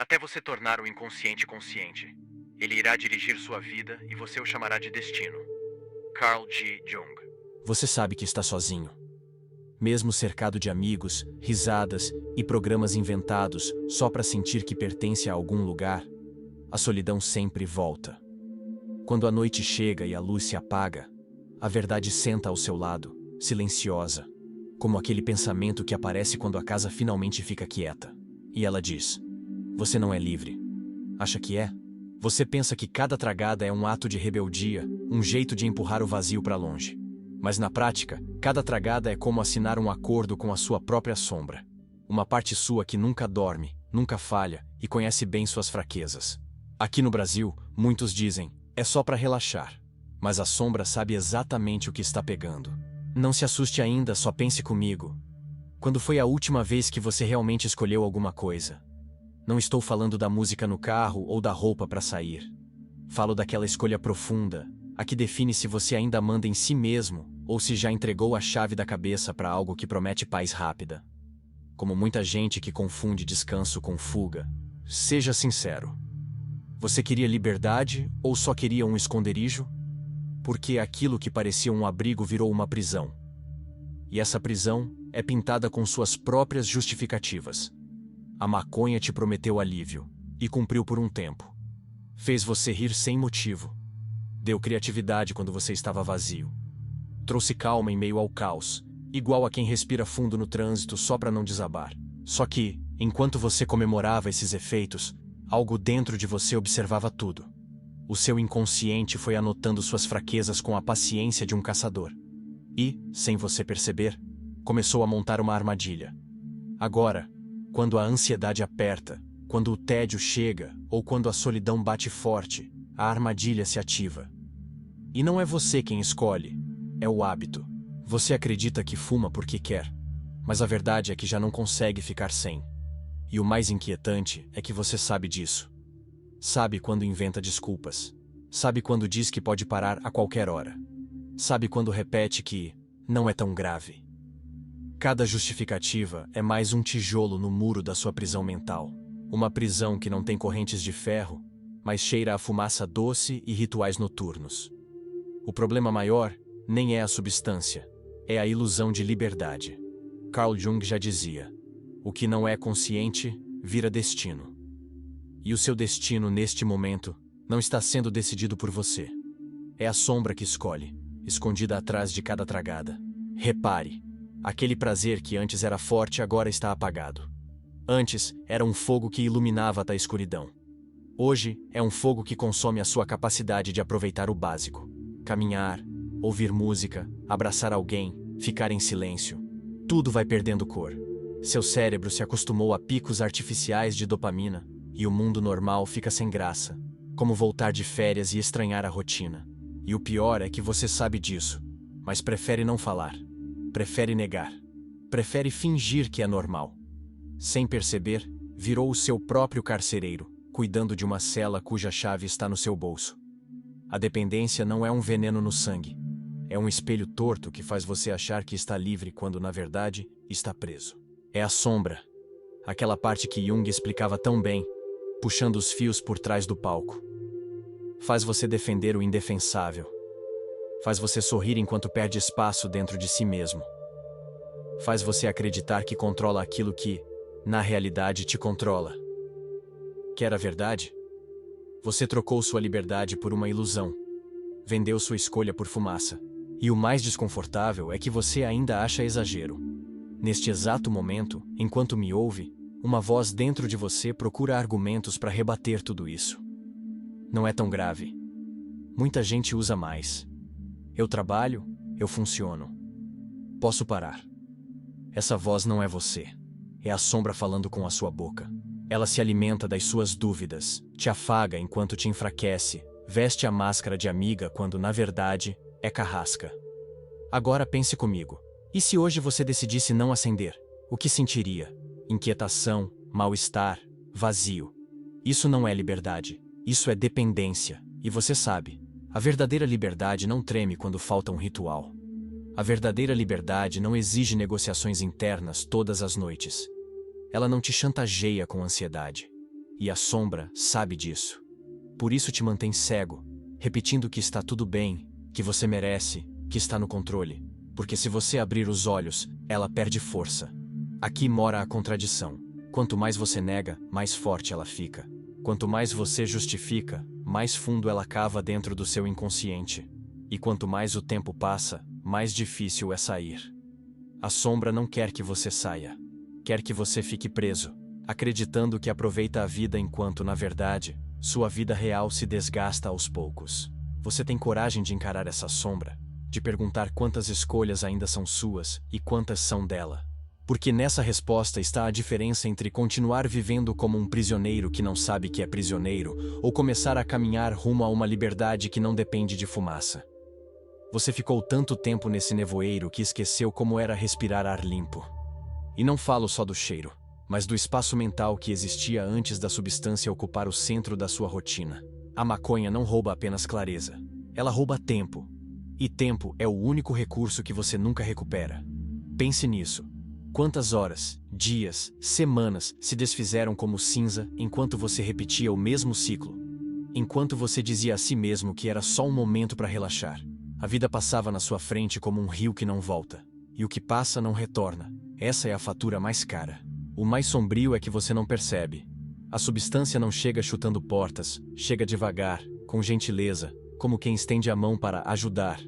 até você tornar o inconsciente consciente. Ele irá dirigir sua vida e você o chamará de destino. Carl G. Jung. Você sabe que está sozinho. Mesmo cercado de amigos, risadas e programas inventados só para sentir que pertence a algum lugar, a solidão sempre volta. Quando a noite chega e a luz se apaga, a verdade senta ao seu lado, silenciosa, como aquele pensamento que aparece quando a casa finalmente fica quieta. E ela diz: você não é livre. Acha que é? Você pensa que cada tragada é um ato de rebeldia, um jeito de empurrar o vazio para longe. Mas na prática, cada tragada é como assinar um acordo com a sua própria sombra. Uma parte sua que nunca dorme, nunca falha e conhece bem suas fraquezas. Aqui no Brasil, muitos dizem: é só para relaxar. Mas a sombra sabe exatamente o que está pegando. Não se assuste ainda, só pense comigo. Quando foi a última vez que você realmente escolheu alguma coisa? Não estou falando da música no carro ou da roupa para sair. Falo daquela escolha profunda, a que define se você ainda manda em si mesmo ou se já entregou a chave da cabeça para algo que promete paz rápida. Como muita gente que confunde descanso com fuga, seja sincero. Você queria liberdade ou só queria um esconderijo? Porque aquilo que parecia um abrigo virou uma prisão. E essa prisão é pintada com suas próprias justificativas. A maconha te prometeu alívio, e cumpriu por um tempo. Fez você rir sem motivo. Deu criatividade quando você estava vazio. Trouxe calma em meio ao caos, igual a quem respira fundo no trânsito só para não desabar. Só que, enquanto você comemorava esses efeitos, algo dentro de você observava tudo. O seu inconsciente foi anotando suas fraquezas com a paciência de um caçador. E, sem você perceber, começou a montar uma armadilha. Agora, quando a ansiedade aperta, quando o tédio chega ou quando a solidão bate forte, a armadilha se ativa. E não é você quem escolhe, é o hábito. Você acredita que fuma porque quer, mas a verdade é que já não consegue ficar sem. E o mais inquietante é que você sabe disso. Sabe quando inventa desculpas. Sabe quando diz que pode parar a qualquer hora. Sabe quando repete que não é tão grave. Cada justificativa é mais um tijolo no muro da sua prisão mental. Uma prisão que não tem correntes de ferro, mas cheira a fumaça doce e rituais noturnos. O problema maior nem é a substância, é a ilusão de liberdade. Carl Jung já dizia: o que não é consciente vira destino. E o seu destino neste momento não está sendo decidido por você. É a sombra que escolhe, escondida atrás de cada tragada. Repare, aquele prazer que antes era forte agora está apagado. Antes era um fogo que iluminava a escuridão. Hoje é um fogo que consome a sua capacidade de aproveitar o básico. Caminhar, ouvir música, abraçar alguém, ficar em silêncio. Tudo vai perdendo cor. Seu cérebro se acostumou a picos artificiais de dopamina, e o mundo normal fica sem graça, como voltar de férias e estranhar a rotina. E o pior é que você sabe disso, mas prefere não falar. Prefere negar. Prefere fingir que é normal. Sem perceber, virou o seu próprio carcereiro, cuidando de uma cela cuja chave está no seu bolso. A dependência não é um veneno no sangue. É um espelho torto que faz você achar que está livre quando, na verdade, está preso. É a sombra. Aquela parte que Jung explicava tão bem, puxando os fios por trás do palco. Faz você defender o indefensável. Faz você sorrir enquanto perde espaço dentro de si mesmo. Faz você acreditar que controla aquilo que, na realidade, te controla. Quer a verdade? Você trocou sua liberdade por uma ilusão. Vendeu sua escolha por fumaça. E o mais desconfortável é que você ainda acha exagero. Neste exato momento, enquanto me ouve, uma voz dentro de você procura argumentos para rebater tudo isso. Não é tão grave. Muita gente usa mais. Eu trabalho, eu funciono. Posso parar. Essa voz não é você. É a sombra falando com a sua boca. Ela se alimenta das suas dúvidas, te afaga enquanto te enfraquece, veste a máscara de amiga quando, na verdade, é carrasca. Agora pense comigo. E se hoje você decidisse não acender? O que sentiria? Inquietação, mal-estar, vazio. Isso não é liberdade. Isso é dependência. E você sabe, a verdadeira liberdade não treme quando falta um ritual. A verdadeira liberdade não exige negociações internas todas as noites. Ela não te chantageia com ansiedade. E a sombra sabe disso. Por isso te mantém cego, repetindo que está tudo bem, que você merece, que está no controle. Porque se você abrir os olhos, ela perde força. Aqui mora a contradição. Quanto mais você nega, mais forte ela fica. Quanto mais você justifica, mais fundo ela cava dentro do seu inconsciente. E quanto mais o tempo passa, mais difícil é sair. A sombra não quer que você saia. Quer que você fique preso, acreditando que aproveita a vida enquanto, na verdade, sua vida real se desgasta aos poucos. Você tem coragem de encarar essa sombra? De perguntar quantas escolhas ainda são suas e quantas são dela? Porque nessa resposta está a diferença entre continuar vivendo como um prisioneiro que não sabe que é prisioneiro ou começar a caminhar rumo a uma liberdade que não depende de fumaça. Você ficou tanto tempo nesse nevoeiro que esqueceu como era respirar ar limpo. E não falo só do cheiro, mas do espaço mental que existia antes da substância ocupar o centro da sua rotina. A maconha não rouba apenas clareza, ela rouba tempo. E tempo é o único recurso que você nunca recupera. Pense nisso. Quantas horas, dias, semanas se desfizeram como cinza enquanto você repetia o mesmo ciclo? Enquanto você dizia a si mesmo que era só um momento para relaxar. A vida passava na sua frente como um rio que não volta. E o que passa não retorna. Essa é a fatura mais cara. O mais sombrio é que você não percebe. A substância não chega chutando portas, chega devagar, com gentileza, como quem estende a mão para ajudar.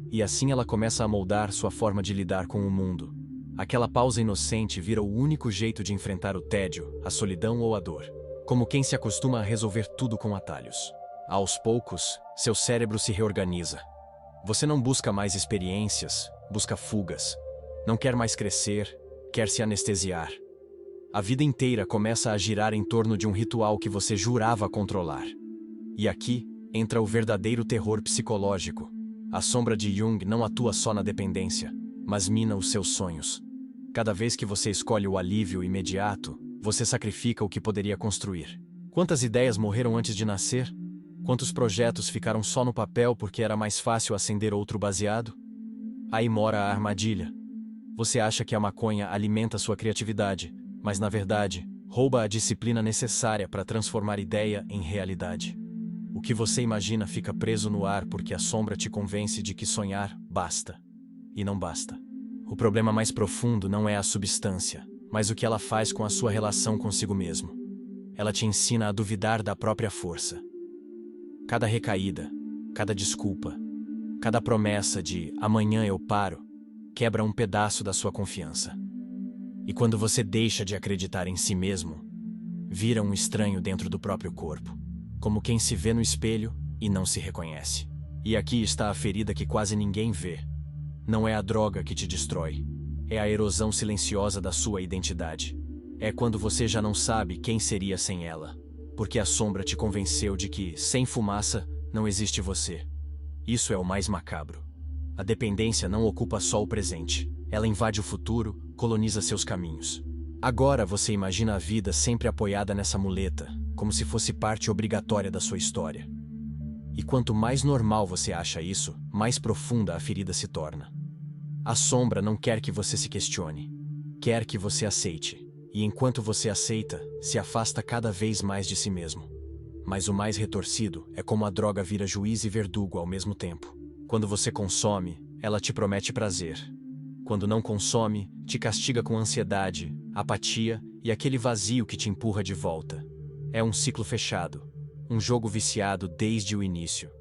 E assim ela começa a moldar sua forma de lidar com o mundo. Aquela pausa inocente vira o único jeito de enfrentar o tédio, a solidão ou a dor. Como quem se acostuma a resolver tudo com atalhos. Aos poucos, seu cérebro se reorganiza. Você não busca mais experiências, busca fugas. Não quer mais crescer, quer se anestesiar. A vida inteira começa a girar em torno de um ritual que você jurava controlar. E aqui entra o verdadeiro terror psicológico. A sombra de Jung não atua só na dependência, mas mina os seus sonhos. Cada vez que você escolhe o alívio imediato, você sacrifica o que poderia construir. Quantas ideias morreram antes de nascer? Quantos projetos ficaram só no papel porque era mais fácil acender outro baseado? Aí mora a armadilha. Você acha que a maconha alimenta sua criatividade, mas na verdade, rouba a disciplina necessária para transformar ideia em realidade. O que você imagina fica preso no ar porque a sombra te convence de que sonhar basta. E não basta. O problema mais profundo não é a substância, mas o que ela faz com a sua relação consigo mesmo. Ela te ensina a duvidar da própria força. Cada recaída, cada desculpa, cada promessa de amanhã eu paro, quebra um pedaço da sua confiança. E quando você deixa de acreditar em si mesmo, vira um estranho dentro do próprio corpo, como quem se vê no espelho e não se reconhece. E aqui está a ferida que quase ninguém vê. Não é a droga que te destrói, é a erosão silenciosa da sua identidade. É quando você já não sabe quem seria sem ela, porque a sombra te convenceu de que, sem fumaça, não existe você. Isso é o mais macabro. A dependência não ocupa só o presente, ela invade o futuro, coloniza seus caminhos. Agora você imagina a vida sempre apoiada nessa muleta, como se fosse parte obrigatória da sua história. E quanto mais normal você acha isso, mais profunda a ferida se torna. A sombra não quer que você se questione. Quer que você aceite. E enquanto você aceita, se afasta cada vez mais de si mesmo. Mas o mais retorcido é como a droga vira juiz e verdugo ao mesmo tempo. Quando você consome, ela te promete prazer. Quando não consome, te castiga com ansiedade, apatia e aquele vazio que te empurra de volta. É um ciclo fechado. Um jogo viciado desde o início.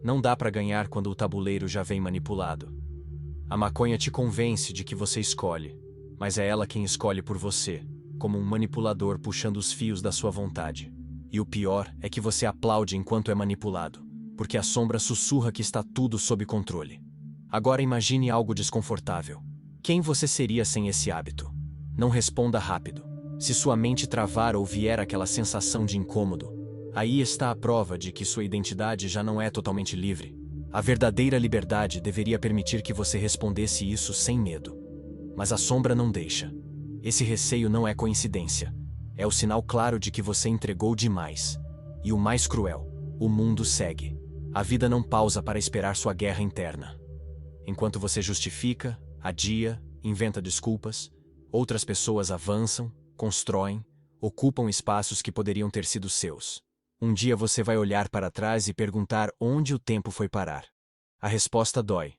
Não dá para ganhar quando o tabuleiro já vem manipulado. A maconha te convence de que você escolhe, mas é ela quem escolhe por você, como um manipulador puxando os fios da sua vontade. E o pior é que você aplaude enquanto é manipulado, porque a sombra sussurra que está tudo sob controle. Agora imagine algo desconfortável. Quem você seria sem esse hábito? Não responda rápido. Se sua mente travar ou vier aquela sensação de incômodo, aí está a prova de que sua identidade já não é totalmente livre. A verdadeira liberdade deveria permitir que você respondesse isso sem medo. Mas a sombra não deixa. Esse receio não é coincidência. É o sinal claro de que você entregou demais. E o mais cruel, o mundo segue. A vida não pausa para esperar sua guerra interna. Enquanto você justifica, adia, inventa desculpas, outras pessoas avançam, constroem, ocupam espaços que poderiam ter sido seus. Um dia você vai olhar para trás e perguntar onde o tempo foi parar. A resposta dói.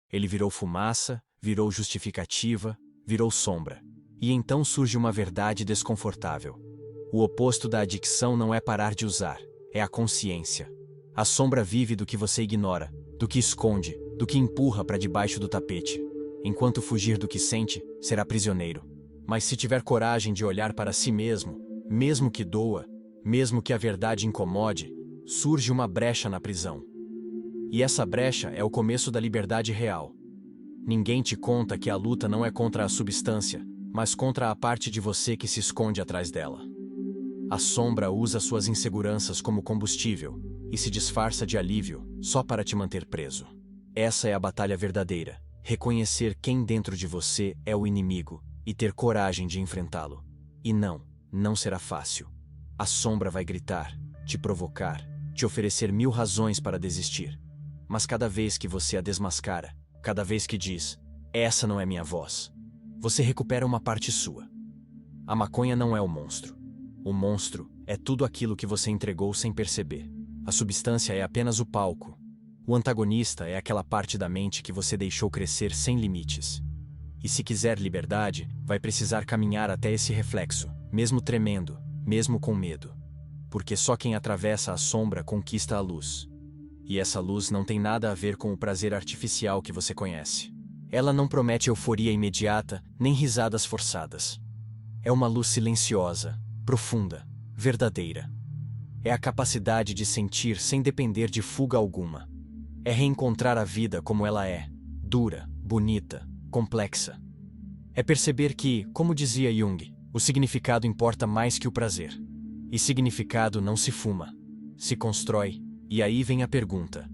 Ele virou fumaça, virou justificativa, virou sombra. E então surge uma verdade desconfortável. O oposto da adicção não é parar de usar, é a consciência. A sombra vive do que você ignora, do que esconde, do que empurra para debaixo do tapete. Enquanto fugir do que sente, será prisioneiro. Mas se tiver coragem de olhar para si mesmo, mesmo que doa, mesmo que a verdade incomode, surge uma brecha na prisão. E essa brecha é o começo da liberdade real. Ninguém te conta que a luta não é contra a substância, mas contra a parte de você que se esconde atrás dela. A sombra usa suas inseguranças como combustível e se disfarça de alívio só para te manter preso. Essa é a batalha verdadeira. Reconhecer quem dentro de você é o inimigo e ter coragem de enfrentá-lo. E não será fácil. A sombra vai gritar, te provocar, te oferecer 1000 razões para desistir. Mas cada vez que você a desmascara, cada vez que diz, essa não é minha voz, você recupera uma parte sua. A maconha não é o monstro. O monstro é tudo aquilo que você entregou sem perceber. A substância é apenas o palco. O antagonista é aquela parte da mente que você deixou crescer sem limites. E se quiser liberdade, vai precisar caminhar até esse reflexo, mesmo tremendo, mesmo com medo. Porque só quem atravessa a sombra conquista a luz. E essa luz não tem nada a ver com o prazer artificial que você conhece. Ela não promete euforia imediata, nem risadas forçadas. É uma luz silenciosa, profunda, verdadeira. É a capacidade de sentir sem depender de fuga alguma. É reencontrar a vida como ela é, dura, bonita, complexa. É perceber que, como dizia Jung, o significado importa mais que o prazer. E significado não se fuma, se constrói. E aí vem a pergunta: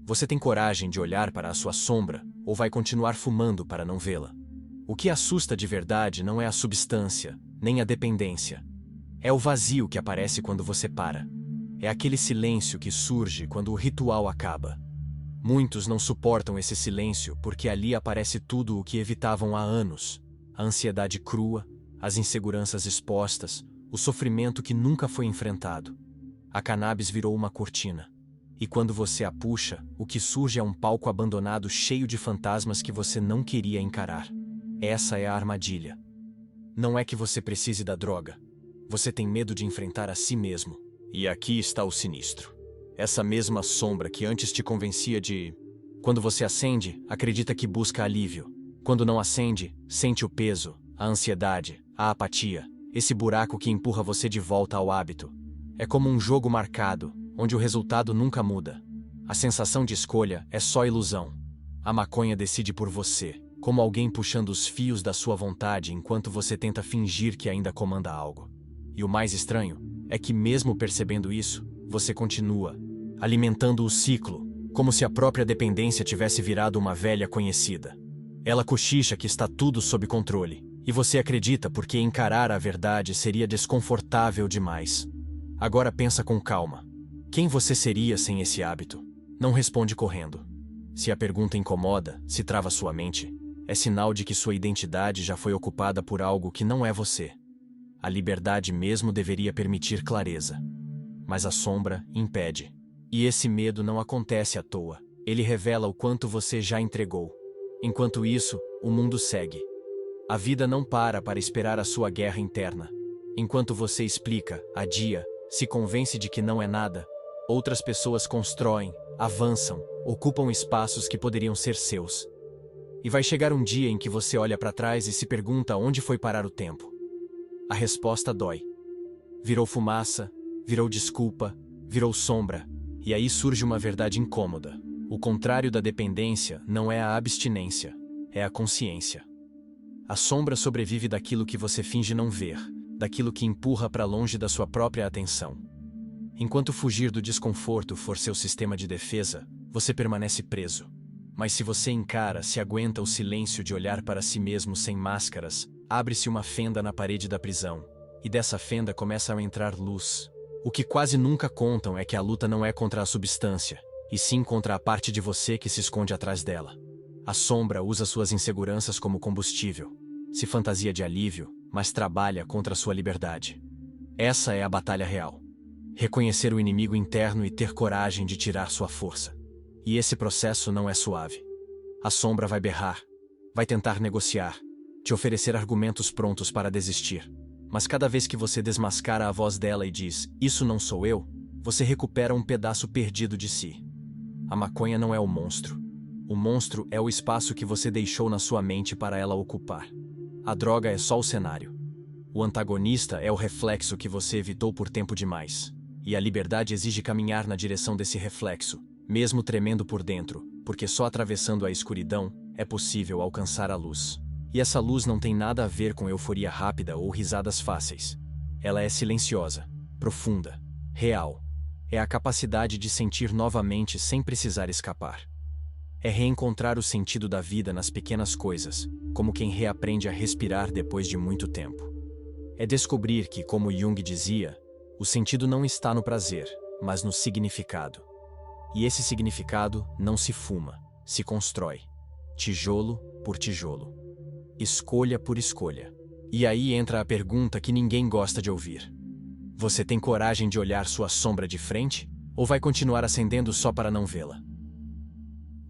você tem coragem de olhar para a sua sombra ou vai continuar fumando para não vê-la? O que assusta de verdade não é a substância, nem a dependência. É o vazio que aparece quando você para. É aquele silêncio que surge quando o ritual acaba. Muitos não suportam esse silêncio porque ali aparece tudo o que evitavam há anos. A ansiedade crua, as inseguranças expostas, o sofrimento que nunca foi enfrentado. A cannabis virou uma cortina. E quando você a puxa, o que surge é um palco abandonado cheio de fantasmas que você não queria encarar. Essa é a armadilha. Não é que você precise da droga. Você tem medo de enfrentar a si mesmo. E aqui está o sinistro. Essa mesma sombra que antes te convencia de... Quando você acende, acredita que busca alívio. Quando não acende, sente o peso, a ansiedade, a apatia, esse buraco que empurra você de volta ao hábito. É como um jogo marcado, onde o resultado nunca muda. A sensação de escolha é só ilusão. A maconha decide por você, como alguém puxando os fios da sua vontade enquanto você tenta fingir que ainda comanda algo. E o mais estranho é que, mesmo percebendo isso, você continua, alimentando o ciclo, como se a própria dependência tivesse virado uma velha conhecida. Ela cochicha que está tudo sob controle, e você acredita porque encarar a verdade seria desconfortável demais. Agora pensa com calma. Quem você seria sem esse hábito? Não responde correndo. Se a pergunta incomoda, se trava sua mente, é sinal de que sua identidade já foi ocupada por algo que não é você. A liberdade mesmo deveria permitir clareza. Mas a sombra impede. E esse medo não acontece à toa. Ele revela o quanto você já entregou. Enquanto isso, o mundo segue. A vida não para esperar a sua guerra interna. Enquanto você explica, adia, se convence de que não é nada, outras pessoas constroem, avançam, ocupam espaços que poderiam ser seus. E vai chegar um dia em que você olha para trás e se pergunta onde foi parar o tempo. A resposta dói. Virou fumaça, virou desculpa, virou sombra, e aí surge uma verdade incômoda. O contrário da dependência não é a abstinência, é a consciência. A sombra sobrevive daquilo que você finge não ver, daquilo que empurra para longe da sua própria atenção. Enquanto fugir do desconforto for seu sistema de defesa, você permanece preso. Mas se você encara, se aguenta o silêncio de olhar para si mesmo sem máscaras, abre-se uma fenda na parede da prisão, e dessa fenda começa a entrar luz. O que quase nunca contam é que a luta não é contra a substância, e sim contra a parte de você que se esconde atrás dela. A sombra usa suas inseguranças como combustível, se fantasia de alívio, mas trabalha contra sua liberdade. Essa é a batalha real. Reconhecer o inimigo interno e ter coragem de tirar sua força. E esse processo não é suave. A sombra vai berrar, vai tentar negociar, te oferecer argumentos prontos para desistir. Mas cada vez que você desmascara a voz dela e diz, isso não sou eu, você recupera um pedaço perdido de si. A maconha não é o monstro. O monstro é o espaço que você deixou na sua mente para ela ocupar. A droga é só o cenário. O antagonista é o reflexo que você evitou por tempo demais. E a liberdade exige caminhar na direção desse reflexo, mesmo tremendo por dentro, porque só atravessando a escuridão é possível alcançar a luz. E essa luz não tem nada a ver com euforia rápida ou risadas fáceis. Ela é silenciosa, profunda, real. É a capacidade de sentir novamente sem precisar escapar. É reencontrar o sentido da vida nas pequenas coisas, como quem reaprende a respirar depois de muito tempo. É descobrir que, como Jung dizia, o sentido não está no prazer, mas no significado. E esse significado não se fuma, se constrói. Tijolo por tijolo. Escolha por escolha. E aí entra a pergunta que ninguém gosta de ouvir. Você tem coragem de olhar sua sombra de frente? Ou vai continuar acendendo só para não vê-la?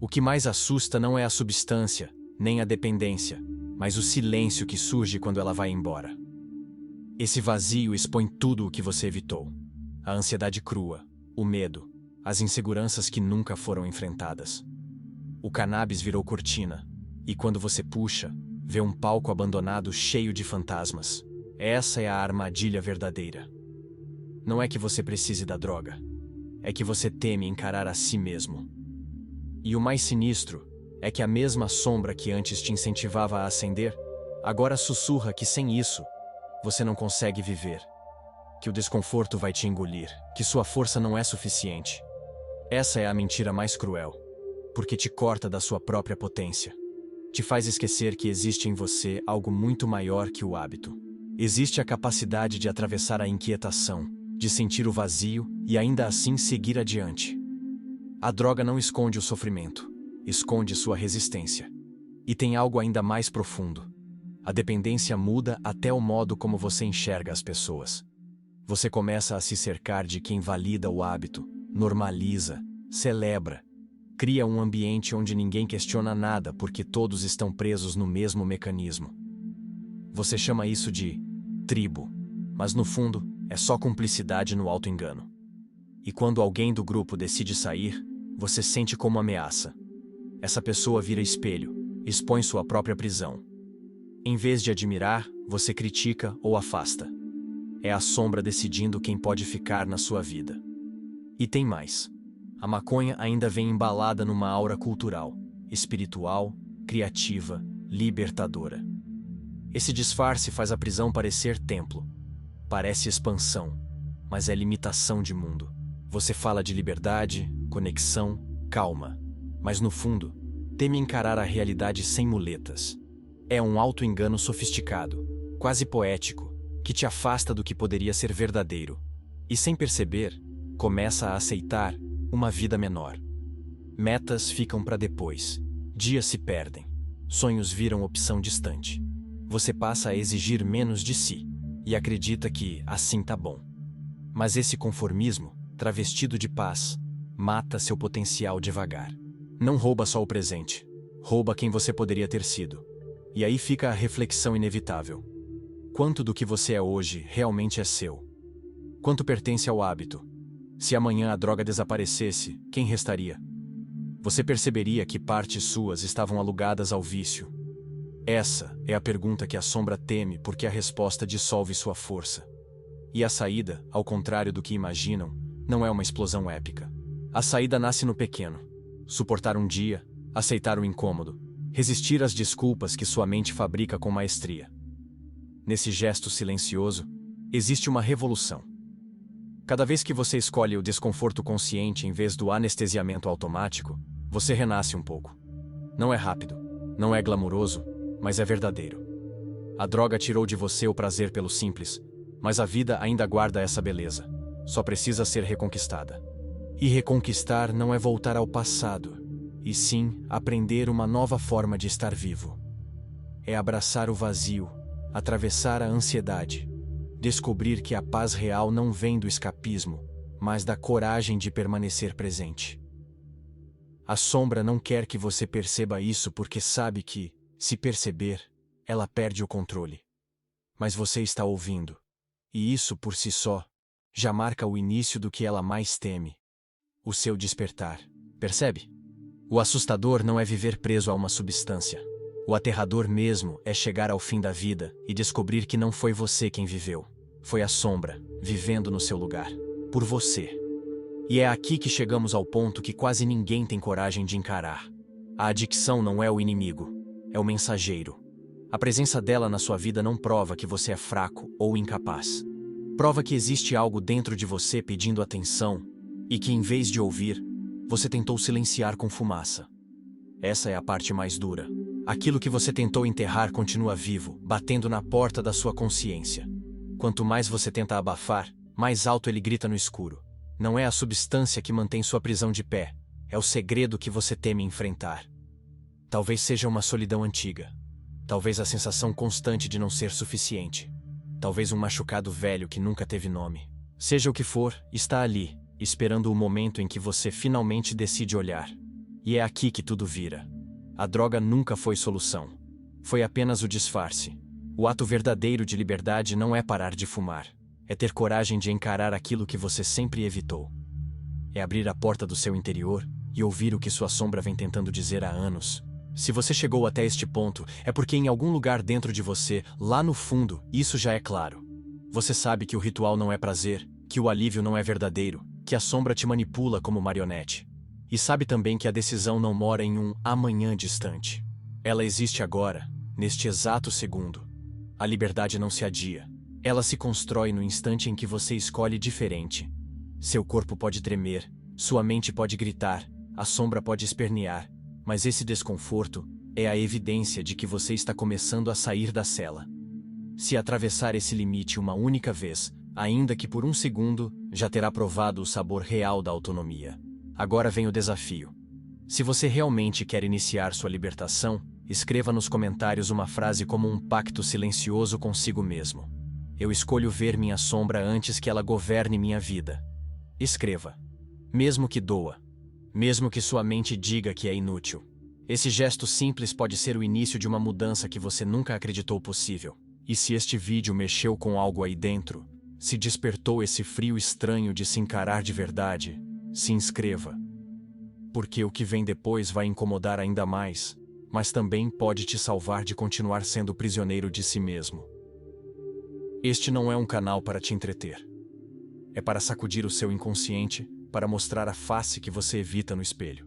O que mais assusta não é a substância, nem a dependência, mas o silêncio que surge quando ela vai embora. Esse vazio expõe tudo o que você evitou. A ansiedade crua, o medo, as inseguranças que nunca foram enfrentadas. O cannabis virou cortina, e quando você puxa, vê um palco abandonado cheio de fantasmas. Essa é a armadilha verdadeira. Não é que você precise da droga, é que você teme encarar a si mesmo. E o mais sinistro é que a mesma sombra que antes te incentivava a acender, agora sussurra que sem isso, você não consegue viver, que o desconforto vai te engolir, que sua força não é suficiente. Essa é a mentira mais cruel, porque te corta da sua própria potência. Te faz esquecer que existe em você algo muito maior que o hábito. Existe a capacidade de atravessar a inquietação, de sentir o vazio e ainda assim seguir adiante. A droga não esconde o sofrimento, esconde sua resistência. E tem algo ainda mais profundo. A dependência muda até o modo como você enxerga as pessoas. Você começa a se cercar de quem valida o hábito, normaliza, celebra. Cria um ambiente onde ninguém questiona nada porque todos estão presos no mesmo mecanismo. Você chama isso de tribo, mas no fundo é só cumplicidade no auto-engano. E quando alguém do grupo decide sair, você sente como ameaça. Essa pessoa vira espelho, expõe sua própria prisão. Em vez de admirar, você critica ou afasta. É a sombra decidindo quem pode ficar na sua vida. E tem mais. A maconha ainda vem embalada numa aura cultural, espiritual, criativa, libertadora. Esse disfarce faz a prisão parecer templo. Parece expansão, mas é limitação de mundo. Você fala de liberdade, conexão, calma, mas no fundo, teme encarar a realidade sem muletas. É um auto-engano sofisticado, quase poético, que te afasta do que poderia ser verdadeiro. E sem perceber, começa a aceitar uma vida menor. Metas ficam para depois, dias se perdem, sonhos viram opção distante. Você passa a exigir menos de si, e acredita que assim tá bom. Mas esse conformismo, travestido de paz, mata seu potencial devagar. Não rouba só o presente, rouba quem você poderia ter sido. E aí fica a reflexão inevitável. Quanto do que você é hoje realmente é seu? Quanto pertence ao hábito? Se amanhã a droga desaparecesse, quem restaria? Você perceberia que partes suas estavam alugadas ao vício. Essa é a pergunta que a sombra teme porque a resposta dissolve sua força. E a saída, ao contrário do que imaginam, não é uma explosão épica. A saída nasce no pequeno. Suportar um dia, aceitar o incômodo, resistir às desculpas que sua mente fabrica com maestria. Nesse gesto silencioso, existe uma revolução. Cada vez que você escolhe o desconforto consciente em vez do anestesiamento automático, você renasce um pouco. Não é rápido, não é glamuroso, mas é verdadeiro. A droga tirou de você o prazer pelo simples, mas a vida ainda guarda essa beleza. Só precisa ser reconquistada. E reconquistar não é voltar ao passado, e sim aprender uma nova forma de estar vivo. É abraçar o vazio, atravessar a ansiedade, Descobrir que a paz real não vem do escapismo, mas da coragem de permanecer presente. A sombra não quer que você perceba isso porque sabe que, se perceber, ela perde o controle. Mas você está ouvindo. E isso, por si só, já marca o início do que ela mais teme. O seu despertar. Percebe? O assustador não é viver preso a uma substância. O aterrador mesmo é chegar ao fim da vida e descobrir que não foi você quem viveu. Foi a sombra, vivendo no seu lugar. Por você. E é aqui que chegamos ao ponto que quase ninguém tem coragem de encarar. A adicção não é o inimigo, é o mensageiro. A presença dela na sua vida não prova que você é fraco ou incapaz. Prova que existe algo dentro de você pedindo atenção e que, em vez de ouvir, você tentou silenciar com fumaça. Essa é a parte mais dura. Aquilo que você tentou enterrar continua vivo, batendo na porta da sua consciência. Quanto mais você tenta abafar, mais alto ele grita no escuro. Não é a substância que mantém sua prisão de pé, é o segredo que você teme enfrentar. Talvez seja uma solidão antiga. Talvez a sensação constante de não ser suficiente. Talvez um machucado velho que nunca teve nome. Seja o que for, está ali, esperando o momento em que você finalmente decide olhar. E é aqui que tudo vira. A droga nunca foi solução. Foi apenas o disfarce. O ato verdadeiro de liberdade não é parar de fumar. É ter coragem de encarar aquilo que você sempre evitou. É abrir a porta do seu interior e ouvir o que sua sombra vem tentando dizer há anos. Se você chegou até este ponto, é porque em algum lugar dentro de você, lá no fundo, isso já é claro. Você sabe que o ritual não é prazer, que o alívio não é verdadeiro, que a sombra te manipula como marionete. E sabe também que a decisão não mora em um amanhã distante. Ela existe agora, neste exato segundo. A liberdade não se adia. Ela se constrói no instante em que você escolhe diferente. Seu corpo pode tremer, sua mente pode gritar, a sombra pode espernear, mas esse desconforto é a evidência de que você está começando a sair da cela. Se atravessar esse limite uma única vez, ainda que por um segundo, já terá provado o sabor real da autonomia. Agora vem o desafio. Se você realmente quer iniciar sua libertação, escreva nos comentários uma frase como um pacto silencioso consigo mesmo. Eu escolho ver minha sombra antes que ela governe minha vida. Escreva. Mesmo que doa. Mesmo que sua mente diga que é inútil. Esse gesto simples pode ser o início de uma mudança que você nunca acreditou possível. E se este vídeo mexeu com algo aí dentro, se despertou esse frio estranho de se encarar de verdade, se inscreva. Porque o que vem depois vai incomodar ainda mais, mas também pode te salvar de continuar sendo prisioneiro de si mesmo. Este não é um canal para te entreter. É para sacudir o seu inconsciente, para mostrar a face que você evita no espelho.